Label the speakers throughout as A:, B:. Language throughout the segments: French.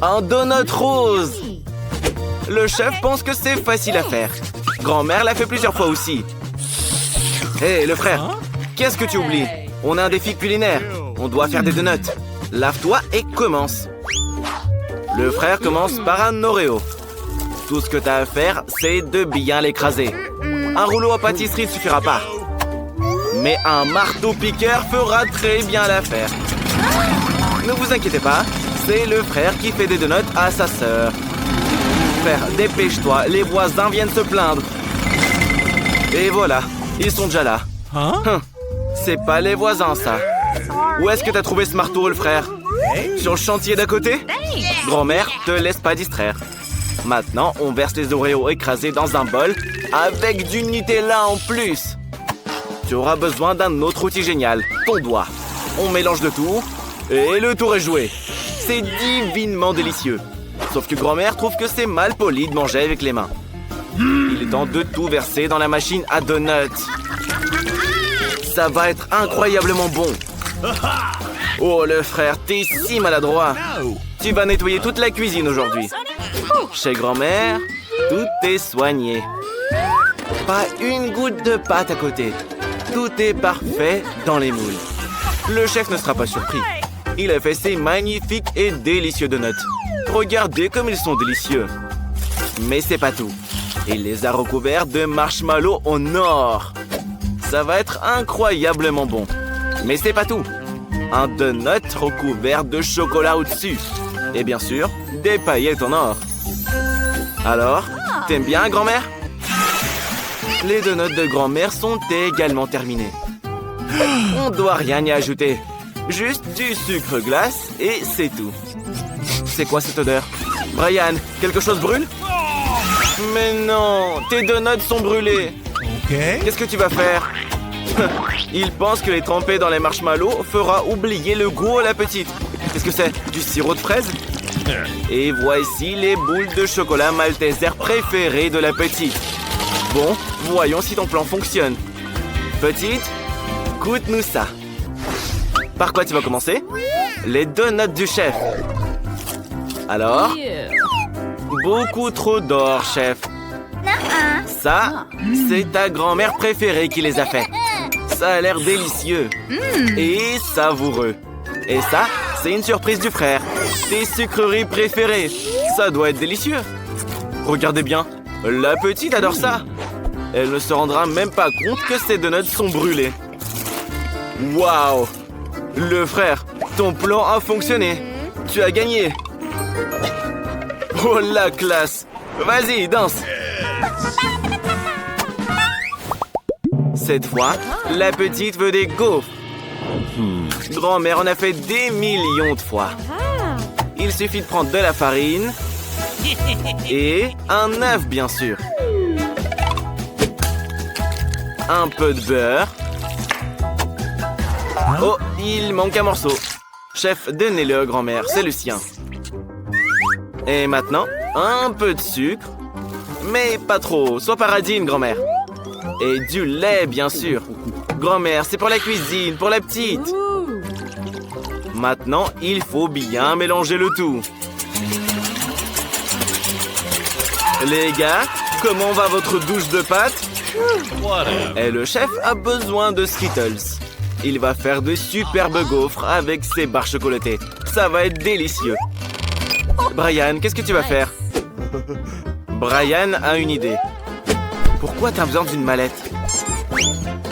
A: Un donut rose. Le chef pense que c'est facile à faire. Grand-mère l'a fait plusieurs fois aussi. Hé, le frère, qu'est-ce que tu oublies? On a un défi culinaire. On doit faire des donuts. Lave-toi et commence. Le frère commence par un Oreo. Tout ce que tu as à faire, c'est de bien l'écraser. Un rouleau à pâtisserie ne suffira pas. Mais un marteau-piqueur fera très bien l'affaire. Ne vous inquiétez pas, c'est le frère qui fait des donuts à sa sœur. Frère, dépêche-toi, les voisins viennent se plaindre. Et voilà, ils sont déjà là. C'est pas les voisins, ça. Où est-ce que t'as trouvé ce marteau, le frère? Sur le chantier d'à côté? Grand-mère, te laisse pas distraire. Maintenant, on verse les Oreos écrasés dans un bol avec du Nutella en plus. Tu auras besoin d'un autre outil génial, ton doigt. On mélange le tout et le tour est joué. C'est divinement délicieux. Sauf que grand-mère trouve que c'est mal poli de manger avec les mains. Il est temps de tout verser dans la machine à donuts. Ça va être incroyablement bon. Oh, le frère, t'es si maladroit. Tu vas nettoyer toute la cuisine aujourd'hui. Chez grand-mère, tout est soigné. Pas une goutte de pâte à côté. Tout est parfait dans les moules. Le chef ne sera pas surpris. Il a fait ces magnifiques et délicieux donuts. Regardez comme ils sont délicieux. Mais c'est pas tout. Il les a recouverts de marshmallows en or. Ça va être incroyablement bon. Mais c'est pas tout. Un donut recouvert de chocolat au-dessus. Et bien sûr, des paillettes en or. Alors, t'aimes bien, grand-mère? Les donuts de grand-mère sont également terminés. On doit rien y ajouter. Juste du sucre glace et c'est tout. C'est quoi cette odeur? Brian, quelque chose brûle? Mais non, tes donuts sont brûlés. Qu'est-ce que tu vas faire? Il pense que les tremper dans les marshmallows fera oublier le goût à la petite. Qu'est-ce que c'est? Du sirop de fraise? Et voici les boules de chocolat malteser préférées de la petite. Bon, voyons si ton plan fonctionne. Petite, goûte-nous ça. Par quoi tu vas commencer? Les donuts du chef. Alors? Beaucoup trop d'or, chef. Ça, c'est ta grand-mère préférée qui les a fait. Ça a l'air délicieux et savoureux. Et ça, c'est une surprise du frère. Tes sucreries préférées. Ça doit être délicieux. Regardez bien, la petite adore ça. Elle ne se rendra même pas compte que ses donuts sont brûlés. Waouh! Le frère, ton plan a fonctionné. Tu as gagné. Oh la classe! Vas-y, danse! Cette fois, la petite veut des gaufres. Grand-mère en a fait des millions de fois. Il suffit de prendre de la farine et un œuf, bien sûr. Un peu de beurre. Oh, il manque un morceau. Chef, donnez-le à grand-mère, c'est le sien. Et maintenant, un peu de sucre. Mais pas trop, sois paradine, grand-mère. Et du lait, bien sûr. Grand-mère, c'est pour la cuisine, pour la petite. Maintenant, il faut bien mélanger le tout. Les gars, comment va votre douche de pâtes? Et le chef a besoin de Skittles. Il va faire de superbes gaufres avec ses barres chocolatées. Ça va être délicieux. Brian, qu'est-ce que tu vas faire? Brian a une idée. Pourquoi t'as besoin d'une mallette?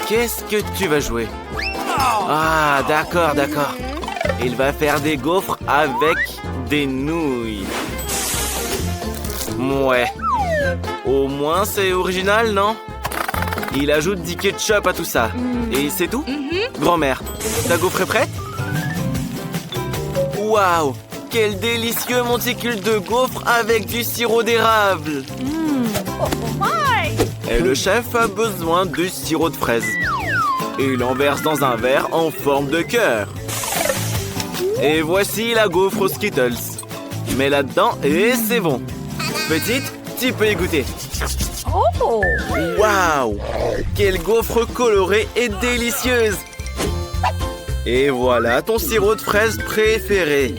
A: Qu'est-ce que tu vas jouer? Ah, d'accord, d'accord. Il va faire des gaufres avec des nouilles. Ouais. Au moins, c'est original, non? Il ajoute du ketchup à tout ça. Et c'est tout? Grand-mère, ta gaufre est prête? Waouh! Quel délicieux monticule de gaufres avec du sirop d'érable! Et le chef a besoin de sirop de fraise. Et il en verse dans un verre en forme de cœur. Et voici la gaufre aux Skittles. Mets là-dedans et c'est bon. Petite, tu peux y goûter. Waouh! Quelle gaufre colorée et délicieuse! Et voilà ton sirop de fraise préféré.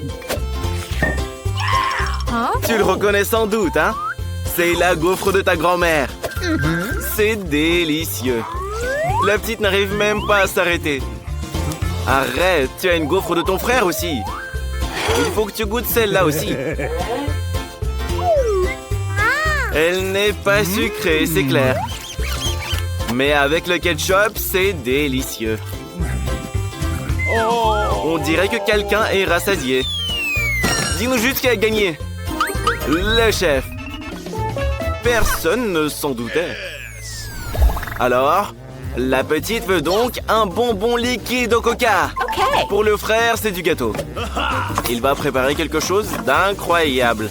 A: Tu le reconnais sans doute, hein? C'est la gaufre de ta grand-mère. C'est délicieux. La petite n'arrive même pas à s'arrêter. Arrête, tu as une gaufre de ton frère aussi. Il faut que tu goûtes celle-là aussi. Elle n'est pas sucrée, c'est clair. Mais avec le ketchup, c'est délicieux. On dirait que quelqu'un est rassasié. Dis-nous juste qui a gagné. Le chef. Personne ne s'en doutait. Alors, la petite veut donc un bonbon liquide au coca. Pour le frère, c'est du gâteau. Il va préparer quelque chose d'incroyable.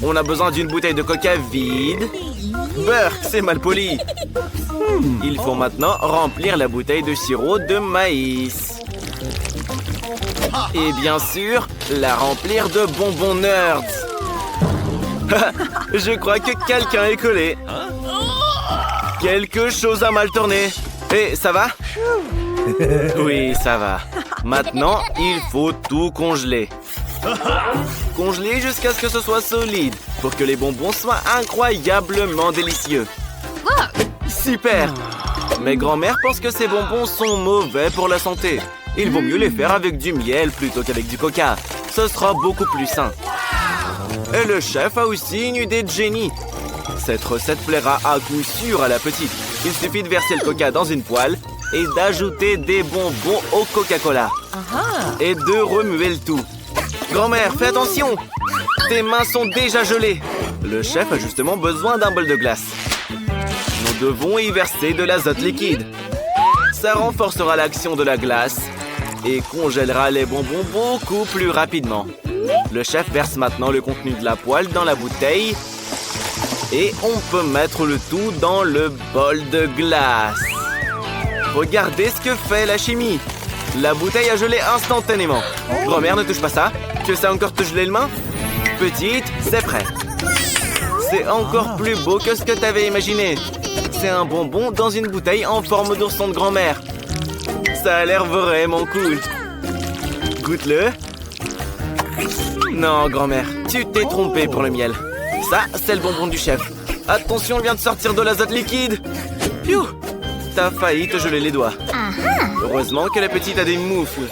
A: On a besoin d'une bouteille de coca vide. Burk, c'est mal poli. Il faut maintenant remplir la bouteille de sirop de maïs. Et bien sûr, la remplir de bonbons nerds. Je crois que quelqu'un est collé. Quelque chose a mal tourné. Et ça va? Oui, ça va. Maintenant, il faut tout congeler. Congeler jusqu'à ce que ce soit solide, pour que les bonbons soient incroyablement délicieux. Super! Mais grand-mère pense que ces bonbons sont mauvais pour la santé. Il vaut mieux les faire avec du miel plutôt qu'avec du coca. Ce sera beaucoup plus sain. Et le chef a aussi une idée de génie. Cette recette plaira à coup sûr à la petite. Il suffit de verser le coca dans une poêle et d'ajouter des bonbons au Coca-Cola. Et de remuer le tout. Grand-mère, fais attention! Tes mains sont déjà gelées. Le chef a justement besoin d'un bol de glace. Nous devons y verser de l'azote liquide. Ça renforcera l'action de la glace et congèlera les bonbons beaucoup plus rapidement. Le chef verse maintenant le contenu de la poêle dans la bouteille et on peut mettre le tout dans le bol de glace. Regardez ce que fait la chimie. La bouteille a gelé instantanément. Grand-mère, ne touche pas ça. Tu veux ça encore te geler les mains? Petite, c'est prêt. C'est encore plus beau que ce que t'avais imaginé. C'est un bonbon dans une bouteille en forme d'ourson de grand-mère. Ça a l'air vraiment cool. Goûte-le. Non, grand-mère, tu t'es trompée pour le miel. Ça, c'est le bonbon du chef. Attention, il vient de sortir de l'azote liquide. Piou! T'as failli te geler les doigts. Heureusement que la petite a des moufles.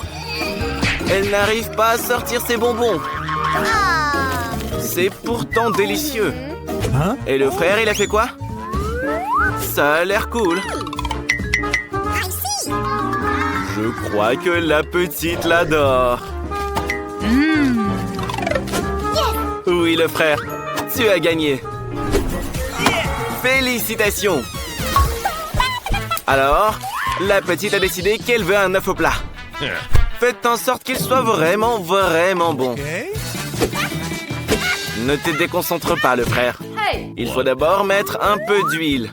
A: Elle n'arrive pas à sortir ses bonbons. C'est pourtant délicieux. Et le frère, il a fait quoi? Ça a l'air cool. Je crois que la petite l'adore. Oui, le frère, tu as gagné. Félicitations. Alors, la petite a décidé qu'elle veut un œuf au plat. Faites en sorte qu'il soit vraiment, vraiment bon. Ne te déconcentre pas, le frère. Il faut d'abord mettre un peu d'huile.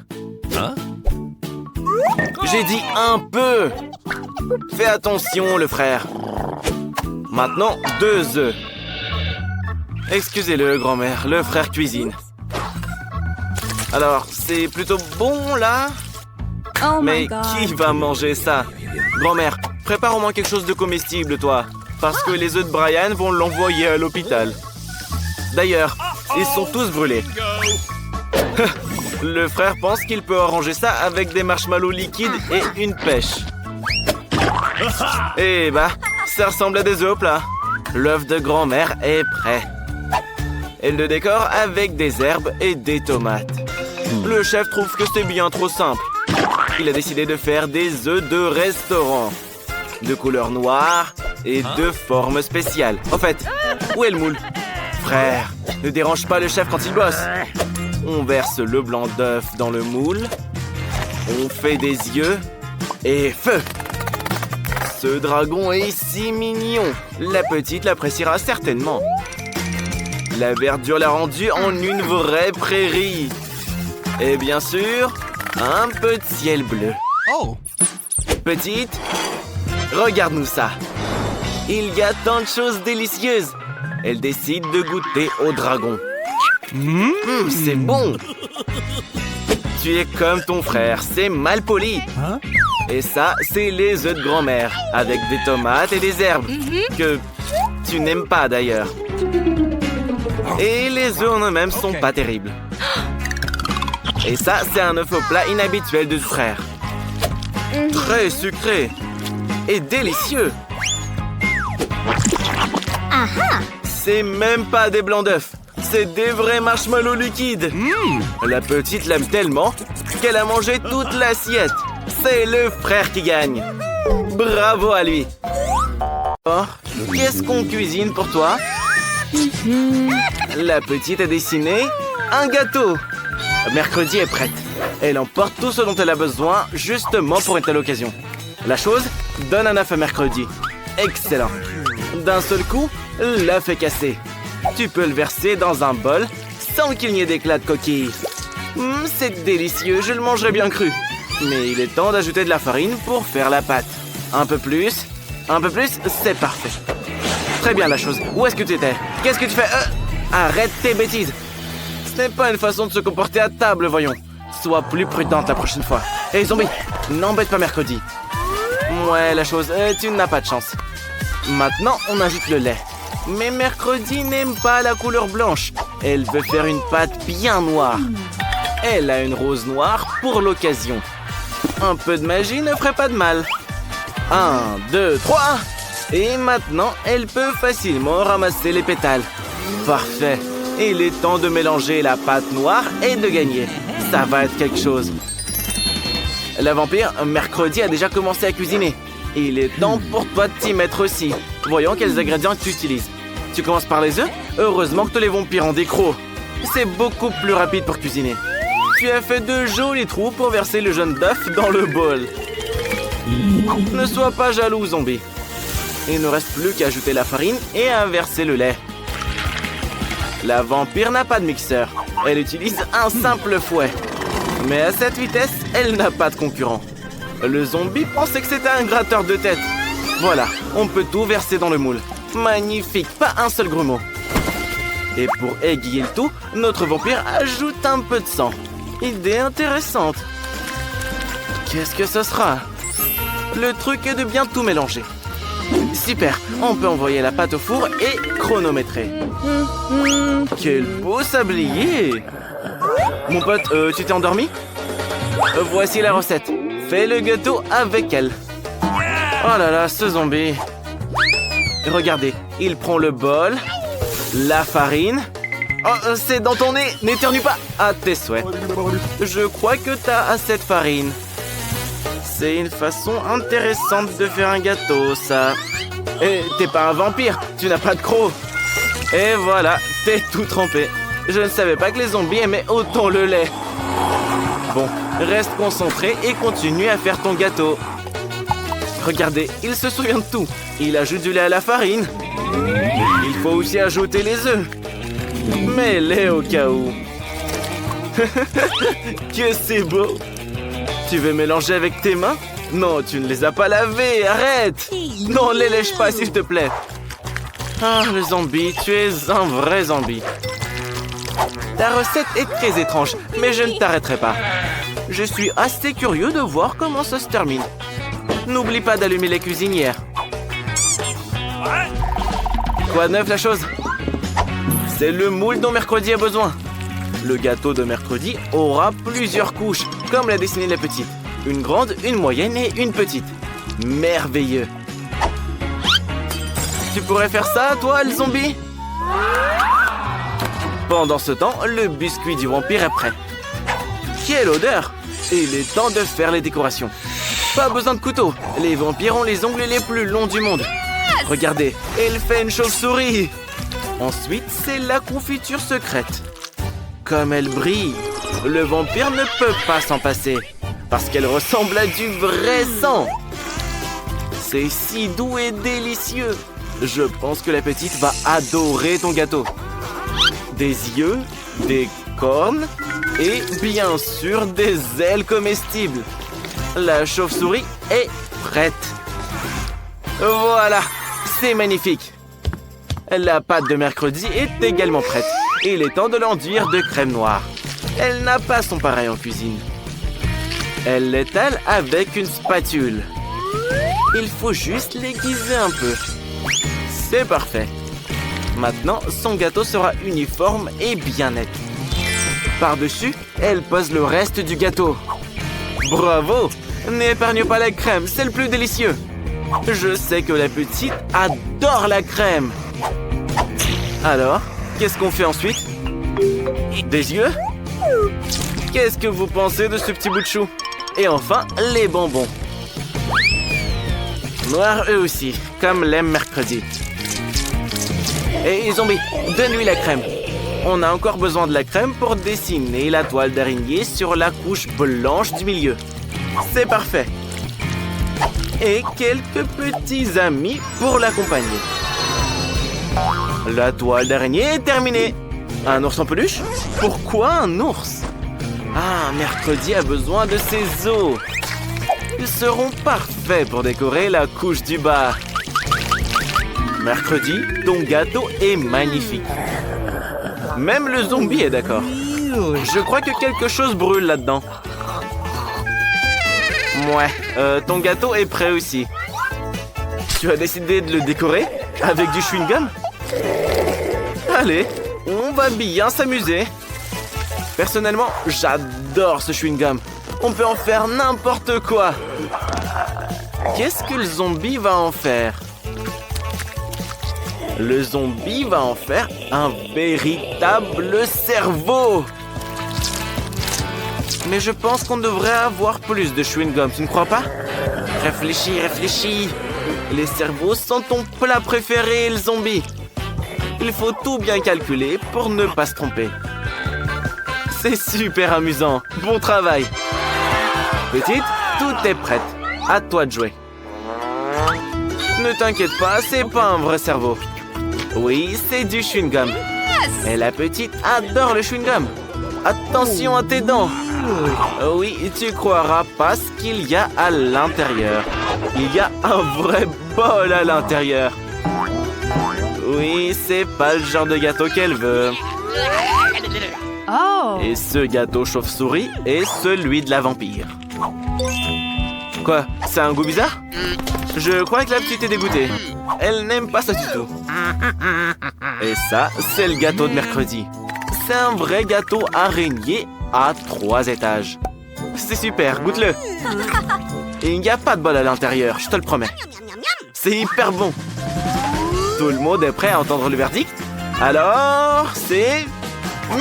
A: J'ai dit un peu. Fais attention, le frère. Maintenant, 2 œufs. Excusez-le, grand-mère, le frère cuisine. Alors, c'est plutôt bon, là? Mais qui va manger ça? Grand-mère, prépare au moins quelque chose de comestible, toi. Parce que les œufs de Brian vont l'envoyer à l'hôpital. D'ailleurs, ils sont tous brûlés. Le frère pense qu'il peut arranger ça avec des marshmallows liquides et une pêche. Eh bah, ça ressemble à des œufs au plat. L'œuf de grand-mère est prêt. Elle le décore avec des herbes et des tomates. Le chef trouve que c'est bien trop simple. Il a décidé de faire des œufs de restaurant. De couleur noire et de forme spéciale. En fait, où est le moule? Frère, ne dérange pas le chef quand il bosse. On verse le blanc d'œuf dans le moule. On fait des yeux. Et feu! Ce dragon est si mignon. La petite l'appréciera certainement. La verdure l'a rendu en une vraie prairie. Et bien sûr, un peu de ciel bleu. Petite, regarde-nous ça. Il y a tant de choses délicieuses. Elle décide de goûter au dragon. C'est bon. Tu es comme ton frère, c'est mal poli. Et ça, c'est les œufs de grand-mère, avec des tomates et des herbes, que tu n'aimes pas d'ailleurs. Et les œufs en eux-mêmes sont pas terribles. Et ça, c'est un œuf au plat inhabituel de frère. Très sucré. Et délicieux. C'est même pas des blancs d'œufs. C'est des vrais marshmallows liquides. La petite l'aime tellement qu'elle a mangé toute l'assiette. C'est le frère qui gagne. Bravo à lui. Oh, qu'est-ce qu'on cuisine pour toi? La petite a dessiné un gâteau. Mercredi est prête. Elle emporte tout ce dont elle a besoin justement pour une telle occasion. La chose, donne un œuf à mercredi. Excellent. D'un seul coup, l'œuf est cassé. Tu peux le verser dans un bol sans qu'il n'y ait d'éclat de coquille. C'est délicieux, je le mangerai bien cru. Mais il est temps d'ajouter de la farine pour faire la pâte. Un peu plus, c'est parfait. Très bien la chose. Où est-ce que tu étais? Qu'est-ce que tu fais? Arrête tes bêtises. Ce n'est pas une façon de se comporter à table, voyons. Sois plus prudente la prochaine fois. Hé, zombie, n'embête pas mercredi. Ouais, la chose, tu n'as pas de chance. Maintenant, on ajoute le lait. Mais mercredi n'aime pas la couleur blanche. Elle veut faire une pâte bien noire. Elle a une rose noire pour l'occasion. Un peu de magie ne ferait pas de mal. 1, 2, 3. Et maintenant, elle peut facilement ramasser les pétales. Parfait. Il est temps de mélanger la pâte noire et de gagner. Ça va être quelque chose. La vampire, mercredi, a déjà commencé à cuisiner. Il est temps pour toi de t'y mettre aussi. Voyons quels ingrédients tu utilises. Tu commences par les œufs? Heureusement que tous les vampires ont des crocs. C'est beaucoup plus rapide pour cuisiner. Tu as fait de jolis trous pour verser le jaune d'œuf dans le bol. Ne sois pas jaloux, zombie. Il ne reste plus qu'à ajouter la farine et à verser le lait. La vampire n'a pas de mixeur. Elle utilise un simple fouet. Mais à cette vitesse, elle n'a pas de concurrent. Le zombie pensait que c'était un gratteur de tête. Voilà, on peut tout verser dans le moule. Magnifique, pas un seul grumeau. Et pour égayer le tout, notre vampire ajoute un peu de sang. Idée intéressante. Qu'est-ce que ce sera? Le truc est de bien tout mélanger. Super, on peut envoyer la pâte au four et chronométrer. Quel beau sablier! Mon pote, tu t'es endormi? Voici la recette. Fais le gâteau avec elle. Oh là là, ce zombie. Regardez, il prend le bol, la farine. Oh, c'est dans ton nez, n'éternue pas. À tes souhaits. Je crois que t'as assez de farine. C'est une façon intéressante de faire un gâteau, ça. Et t'es pas un vampire, tu n'as pas de crocs. Et voilà, t'es tout trempé. Je ne savais pas que les zombies aimaient autant le lait. Bon, reste concentré et continue à faire ton gâteau. Regardez, il se souvient de tout. Il ajoute du lait à la farine. Il faut aussi ajouter les œufs. Mets-les au cas où. Que c'est beau. Tu veux mélanger avec tes mains? Non, tu ne les as pas lavées, arrête! Non, les lèche pas, s'il te plaît. Ah, le zombie, tu es un vrai zombie. Ta recette est très étrange, mais je ne t'arrêterai pas. Je suis assez curieux de voir comment ça se termine. N'oublie pas d'allumer les cuisinières. Quoi de neuf, la chose? C'est le moule dont mercredi a besoin. Le gâteau de mercredi aura plusieurs couches, comme l'a dessiné la petite. Une grande, une moyenne et une petite. Merveilleux. Tu pourrais faire ça, toi, le zombie? Pendant ce temps, le biscuit du vampire est prêt. Quelle odeur! Il est temps de faire les décorations. Pas besoin de couteau. Les vampires ont les ongles les plus longs du monde. Regardez, elle fait une chauve-souris. Ensuite, c'est la confiture secrète. Comme elle brille, le vampire ne peut pas s'en passer. Parce qu'elle ressemble à du vrai sang. C'est si doux et délicieux. Je pense que la petite va adorer ton gâteau. Des yeux, des cornes et bien sûr des ailes comestibles. La chauve-souris est prête. Voilà, c'est magnifique. La pâte de mercredi est également prête. Il est temps de l'enduire de crème noire. Elle n'a pas son pareil en cuisine. Elle l'étale avec une spatule. Il faut juste l'aiguiser un peu. C'est parfait. Maintenant, son gâteau sera uniforme et bien net. Par-dessus, elle pose le reste du gâteau. Bravo! N'épargne pas la crème, c'est le plus délicieux. Je sais que la petite adore la crème. Alors, qu'est-ce qu'on fait ensuite? Des yeux? Qu'est-ce que vous pensez de ce petit bout de chou? Et enfin, les bonbons. Noirs eux aussi, comme l'aime mercredi. Et zombie, donne-lui la crème. On a encore besoin de la crème pour dessiner la toile d'araignée sur la couche blanche du milieu. C'est parfait. Et quelques petits amis pour l'accompagner. La toile d'araignée est terminée. Un ours en peluche? Pourquoi un ours? Ah, mercredi a besoin de ses os. Ils seront parfaits pour décorer la couche du bas. Mercredi, ton gâteau est magnifique. Même le zombie est d'accord. Je crois que quelque chose brûle là-dedans. Ouais, ton gâteau est prêt aussi. Tu as décidé de le décorer avec du chewing-gum? Allez, on va bien s'amuser. Personnellement, j'adore ce chewing-gum. On peut en faire n'importe quoi. Qu'est-ce que le zombie va en faire? Le zombie va en faire un véritable cerveau. Mais je pense qu'on devrait avoir plus de chewing-gum, tu ne crois pas? Réfléchis, réfléchis. Les cerveaux sont ton plat préféré, le zombie. Il faut tout bien calculer pour ne pas se tromper. C'est super amusant. Bon travail. Petite, tout est prêt. À toi de jouer. Ne t'inquiète pas, c'est pas un vrai cerveau. Oui, c'est du chewing-gum. Et la petite adore le chewing-gum. Attention à tes dents. Oui, tu croiras pas ce qu'il y a à l'intérieur. Il y a un vrai bol à l'intérieur. Oui, c'est pas le genre de gâteau qu'elle veut.
B: Oh.
A: Et ce gâteau chauve-souris est celui de la vampire. Quoi? C'est un goût bizarre? Je crois que la petite est dégoûtée. Elle n'aime pas ça du tout. Et ça, c'est le gâteau de mercredi. C'est un vrai gâteau araignée à 3 étages. C'est super, goûte-le. Il n'y a pas de bol à l'intérieur, je te le promets. C'est hyper bon. Tout le monde est prêt à entendre le verdict? Alors, c'est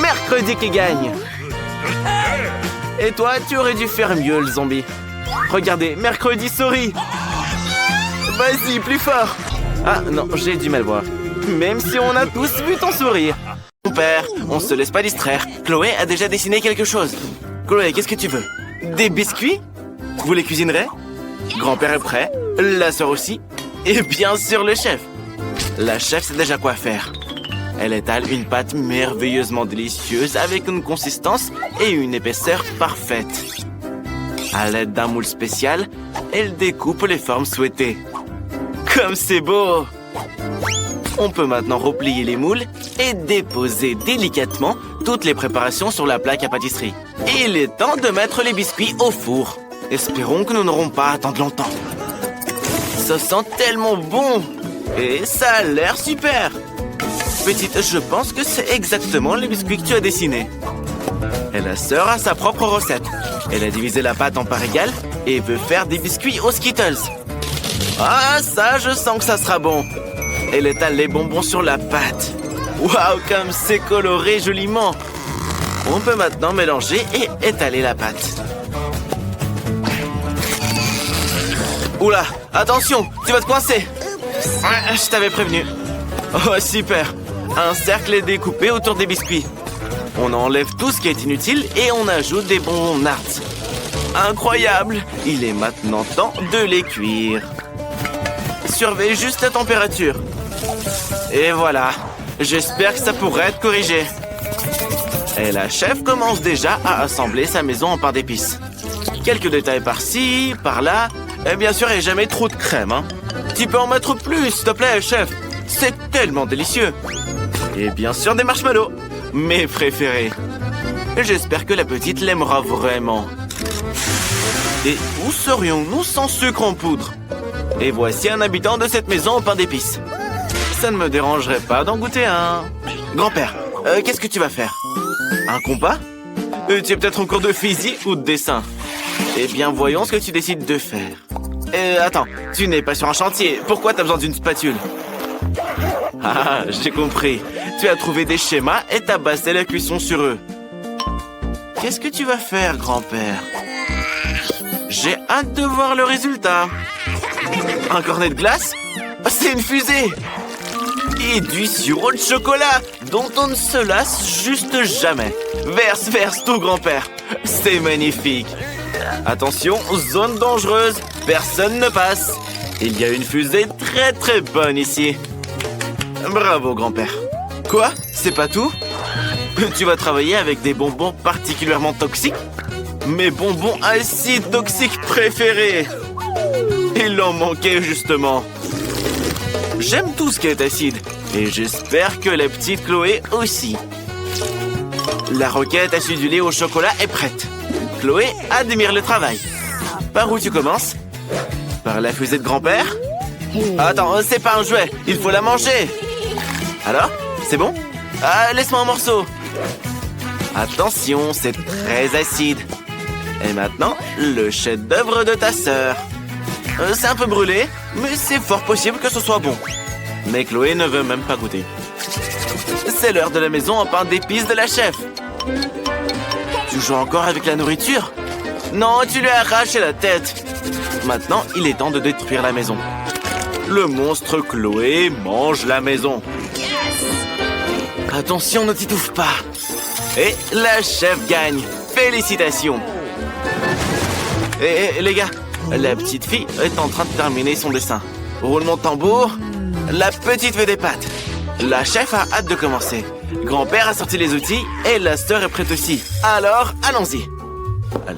A: mercredi qui gagne. Et toi, tu aurais dû faire mieux, le zombie. Regardez, mercredi sourit. Vas-y, plus fort. Ah non, j'ai du mal voir. Même si on a tous vu ton sourire. Mon père, on se laisse pas distraire. Chloé a déjà dessiné quelque chose. Chloé, qu'est-ce que tu veux? Des biscuits? Vous les cuisinerez? Grand-père est prêt, la sœur aussi, et bien sûr le chef. La chef sait déjà quoi faire. Elle étale une pâte merveilleusement délicieuse avec une consistance et une épaisseur parfaite. À l'aide d'un moule spécial, elle découpe les formes souhaitées. Comme c'est beau! On peut maintenant replier les moules et déposer délicatement toutes les préparations sur la plaque à pâtisserie. Et il est temps de mettre les biscuits au four. Espérons que nous n'aurons pas à attendre longtemps. Ça sent tellement bon! Et ça a l'air super! Petite, je pense que c'est exactement les biscuits que tu as dessinés. Et la sœur a sa propre recette. Elle a divisé la pâte en parts égales et veut faire des biscuits aux Skittles. Ah, ça, je sens que ça sera bon. Elle étale les bonbons sur la pâte. Waouh, comme c'est coloré joliment. On peut maintenant mélanger et étaler la pâte. Oula, attention, tu vas te coincer. Ouais, je t'avais prévenu. Oh, super. Un cercle est découpé autour des biscuits. On enlève tout ce qui est inutile et on ajoute des bonbons nards. Incroyable! Il est maintenant temps de les cuire. Surveille juste la température. Et voilà. J'espère que ça pourrait être corrigé. Et la chef commence déjà à assembler sa maison en pain d'épices. Quelques détails par-ci, par-là. Et bien sûr, il n'y a jamais trop de crème, hein. Tu peux en mettre plus, s'il te plaît, chef. C'est tellement délicieux. Et bien sûr, des marshmallows. Mes préférés. J'espère que la petite l'aimera vraiment. Et où serions-nous sans sucre en poudre? Et voici un habitant de cette maison au pain d'épices. ça ne me dérangerait pas d'en goûter un. Grand-père, qu'est-ce que tu vas faire? Un compas? Tu es peut-être en cours de physique ou de dessin? Eh bien, voyons ce que tu décides de faire. Attends, tu n'es pas sur un chantier. Pourquoi t'as besoin d'une spatule? Ah, j'ai compris. Tu as trouvé des schémas et t'as basé la cuisson sur eux. Qu'est-ce que tu vas faire, grand-père? J'ai hâte de voir le résultat. Un cornet de glace? C'est une fusée! Et du sirop de chocolat dont on ne se lasse juste jamais. Verse tout, grand-père. C'est magnifique. Attention, zone dangereuse. Personne ne passe. Il y a une fusée très bonne ici. Bravo, grand-père. Quoi? C'est pas tout? Tu vas travailler avec des bonbons particulièrement toxiques? Mes bonbons acides toxiques préférés. Il en manquait justement. J'aime tout ce qui est acide. Et j'espère que la petite Chloé aussi. La roquette acidulée au chocolat est prête. Chloé admire le travail. Par où tu commences? Par la fusée de grand-père? Attends, c'est pas un jouet. Il faut la manger. Alors? C'est bon? Ah, laisse-moi un morceau. Attention, c'est très acide. Et maintenant, le chef-d'œuvre de ta sœur. C'est un peu brûlé, mais c'est fort possible que ce soit bon. Mais Chloé ne veut même pas goûter. C'est l'heure de la maison en pain d'épices de la chef. Tu joues encore avec la nourriture? Non, tu lui as arraché la tête. Maintenant, il est temps de détruire la maison. Le monstre Chloé mange la maison. Attention, ne t'étouffe pas. Et la chef gagne. Félicitations. Les gars, la petite fille est en train de terminer son dessin. Roulement de tambour. La petite fait des pâtes. La chef a hâte de commencer. Grand-père a sorti les outils et la sœur est prête aussi. Alors, allons-y.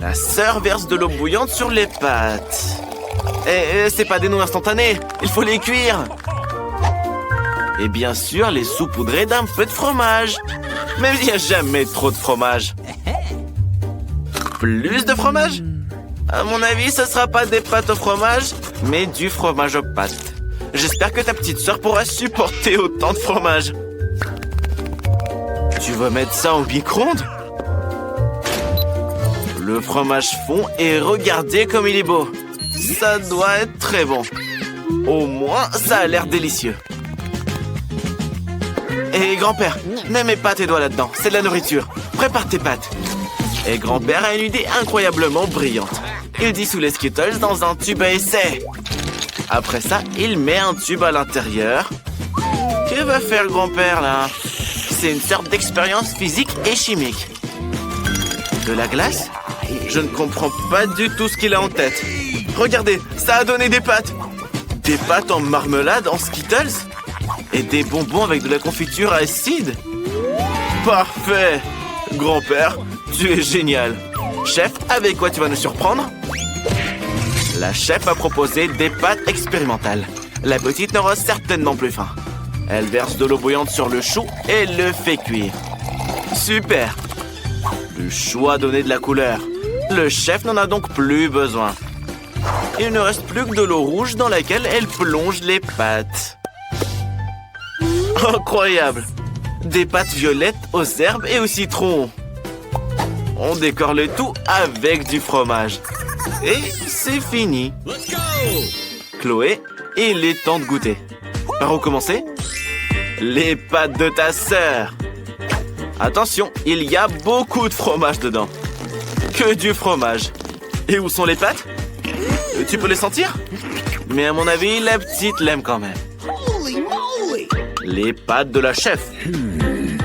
A: La sœur verse de l'eau bouillante sur les pâtes. C'est pas des nouilles instantanées. Il faut les cuire. Et bien sûr, les saupoudrer d'un peu de fromage. Mais il n'y a jamais trop de fromage. Plus de fromage? À mon avis, ce sera pas des pâtes au fromage, mais du fromage aux pâtes. J'espère que ta petite sœur pourra supporter autant de fromage. Tu vas mettre ça au micro-ondes? Le fromage fond et regardez comme il est beau. Ça doit être très bon. Au moins, ça a l'air délicieux. Et grand-père, ne mets pas tes doigts là-dedans, c'est de la nourriture. Prépare tes pâtes. Et grand-père a une idée incroyablement brillante. Il dissout les Skittles dans un tube à essai. Après ça, il met un tube à l'intérieur. Que va faire grand-père là? C'est une sorte d'expérience physique et chimique. De la glace? Je ne comprends pas du tout ce qu'il a en tête. Regardez, ça a donné des pâtes. Des pâtes en marmelade, en Skittles? Et des bonbons avec de la confiture acide? Parfait! Grand-père, tu es génial. Chef, avec quoi tu vas nous surprendre? La chef a proposé des pâtes expérimentales. La petite n'aura certainement plus faim. Elle verse de l'eau bouillante sur le chou et le fait cuire. Super! Le chou a donné de la couleur. Le chef n'en a donc plus besoin. Il ne reste plus que de l'eau rouge dans laquelle elle plonge les pâtes. Incroyable! Des pâtes violettes aux herbes et au citron. On décore le tout avec du fromage. Et c'est fini. Chloé, il est temps de goûter. Par où commencer? Les pâtes de ta sœur. Attention, il y a beaucoup de fromage dedans. Que du fromage. Et où sont les pâtes? Tu peux les sentir? Mais à mon avis, la petite l'aime quand même. Les pâtes de la chef.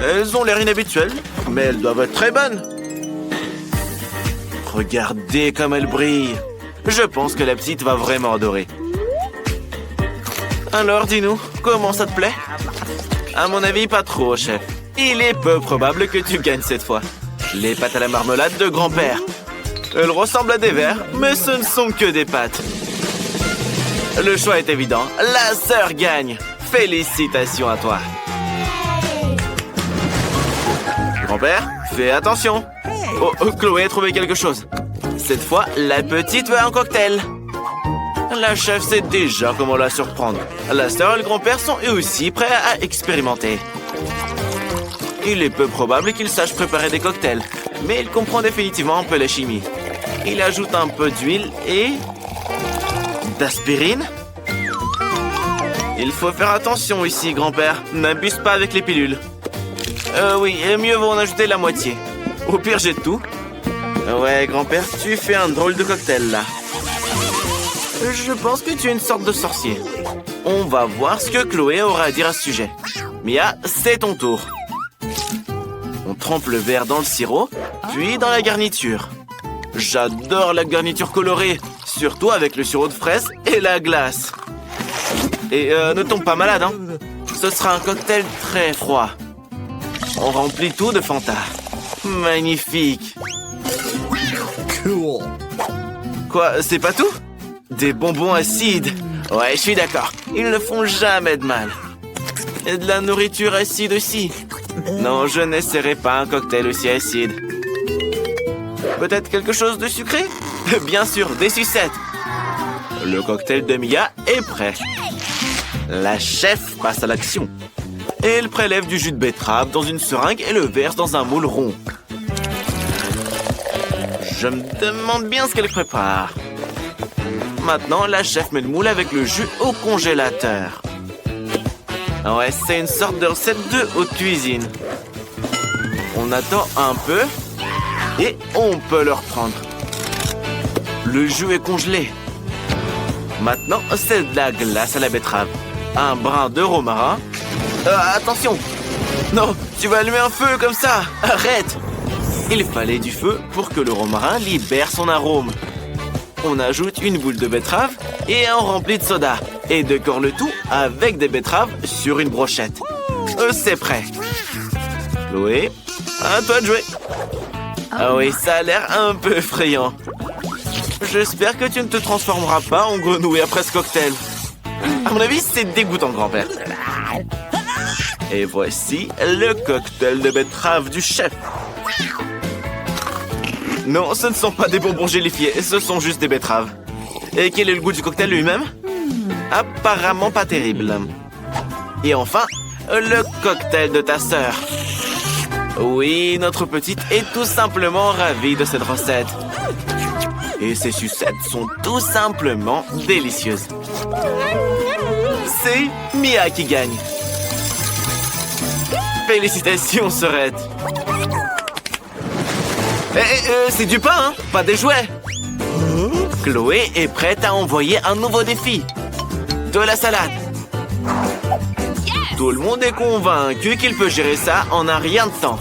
A: Elles ont l'air inhabituelles, mais elles doivent être très bonnes. Regardez comme elles brillent. Je pense que la petite va vraiment adorer. Alors, dis-nous, comment ça te plaît? À mon avis, pas trop, chef. Il est peu probable que tu gagnes cette fois. Les pâtes à la marmelade de grand-père. Elles ressemblent à des vers, mais ce ne sont que des pâtes. Le choix est évident. La sœur gagne. Félicitations à toi. Grand-père, fais attention. Oh, Chloé a trouvé quelque chose. Cette fois, la petite veut un cocktail. La chef sait déjà comment la surprendre. La sœur et le grand-père sont eux aussi prêts à expérimenter. Il est peu probable qu'il sache préparer des cocktails, mais il comprend définitivement un peu la chimie. Il ajoute un peu d'huile et... d'aspirine? Il faut faire attention ici, grand-père. N'abuse pas avec les pilules. Oui, mieux vaut en ajouter la moitié. Au pire, jette tout. Ouais, grand-père, tu fais un drôle de cocktail, là. Je pense que tu es une sorte de sorcier. On va voir ce que Chloé aura à dire à ce sujet. Mia, c'est ton tour. On trempe le verre dans le sirop, puis dans la garniture. J'adore la garniture colorée, surtout avec le sirop de fraise et la glace. Et ne tombe pas malade, hein. Ce sera un cocktail très froid. On remplit tout de Fanta. Magnifique.
B: Cool.
A: Quoi, c'est pas tout? Des bonbons acides. Ouais, je suis d'accord. Ils ne font jamais de mal. Et de la nourriture acide aussi. Non, je n'essaierai pas un cocktail aussi acide. Peut-être quelque chose de sucré? Bien sûr, des sucettes. Le cocktail de Mia est prêt. La chef passe à l'action. Elle prélève du jus de betterave dans une seringue et le verse dans un moule rond. Je me demande bien ce qu'elle prépare. Maintenant, la chef met le moule avec le jus au congélateur. Ouais, c'est une sorte de recette de haute cuisine. On attend un peu et on peut le reprendre. Le jus est congelé. Maintenant, c'est de la glace à la betterave. Un brin de romarin. Attention! Non, tu vas allumer un feu comme ça! Arrête! Il fallait du feu pour que le romarin libère son arôme. On ajoute une boule de betterave et un rempli de soda. Et décore le tout avec des betteraves sur une brochette. C'est prêt. Chloé, à toi de jouer. Ah oui, ça a l'air un peu effrayant. J'espère que tu ne te transformeras pas en grenouille après ce cocktail. À mon avis, c'est dégoûtant, grand-père. Et voici le cocktail de betterave du chef. Non, ce ne sont pas des bonbons gélifiés, ce sont juste des betteraves. Et quel est le goût du cocktail lui-même? Apparemment pas terrible. Et enfin, le cocktail de ta sœur. Oui, notre petite est tout simplement ravie de cette recette. Et ces sucettes sont tout simplement délicieuses. C'est Mia qui gagne. Félicitations, sœurette. C'est du pain, hein? Pas des jouets. Chloé est prête à envoyer un nouveau défi. De la salade. Tout le monde est convaincu qu'il peut gérer ça en un rien de temps.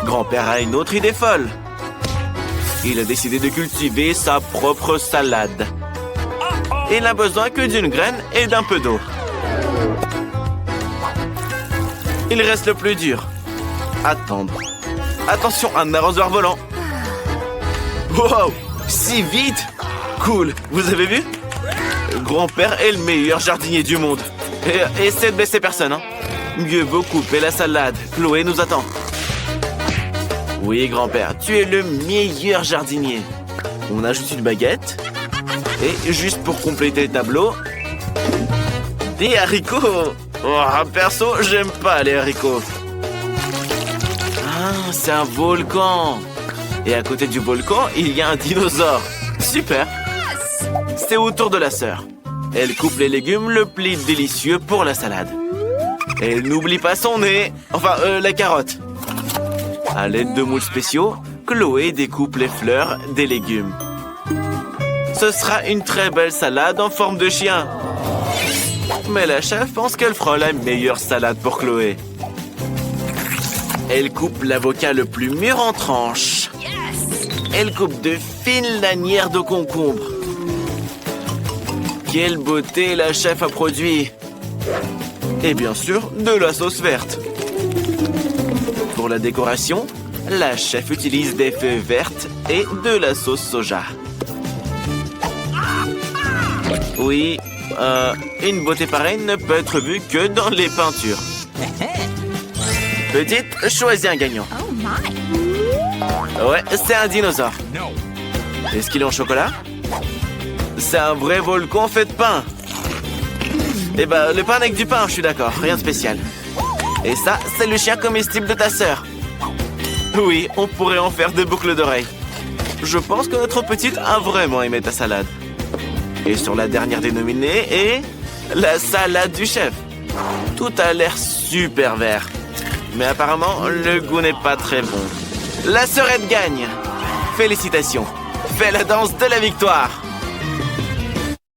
A: Grand-père a une autre idée folle. Il a décidé de cultiver sa propre salade. Il n'a besoin que d'une graine et d'un peu d'eau. Il reste le plus dur. Attendre. Attention, un arrosoir volant. Wow, si vite. Cool, vous avez vu? Grand-père est le meilleur jardinier du monde. Et essaie de blesser personne, hein. Mieux vaut couper la salade. Chloé nous attend. Oui, grand-père, tu es le meilleur jardinier. On ajoute une baguette. Et juste pour compléter le tableau, des haricots. Oh, perso, j'aime pas les haricots. Ah, c'est un volcan. Et à côté du volcan, il y a un dinosaure. Super. C'est au tour de la sœur. Elle coupe les légumes le plus délicieux pour la salade. Elle n'oublie pas son nez. Enfin, la carotte. À l'aide de moules spéciaux, Chloé découpe les fleurs des légumes. Ce sera une très belle salade en forme de chien. Mais la chef pense qu'elle fera la meilleure salade pour Chloé. Elle coupe l'avocat le plus mûr en tranches. Elle coupe de fines lanières de concombre. Quelle beauté la chef a produit! Et bien sûr, de la sauce verte. Pour la décoration, la chef utilise des feuilles vertes et de la sauce soja. Oui, une beauté pareille ne peut être vue que dans les peintures. Petite, choisis un gagnant. Ouais, c'est un dinosaure. Est-ce qu'il est en chocolat? C'est un vrai volcan fait de pain. Eh ben, le pain avec du pain, je suis d'accord. Rien de spécial. Et ça, c'est le chien comestible de ta sœur. Oui, on pourrait en faire des boucles d'oreilles. Je pense que notre petite a vraiment aimé ta salade. Et sur la dernière dénominée est la salade du chef. Tout a l'air super vert. Mais apparemment, le goût n'est pas très bon. La sœurette gagne. Félicitations. Fais la danse de la victoire.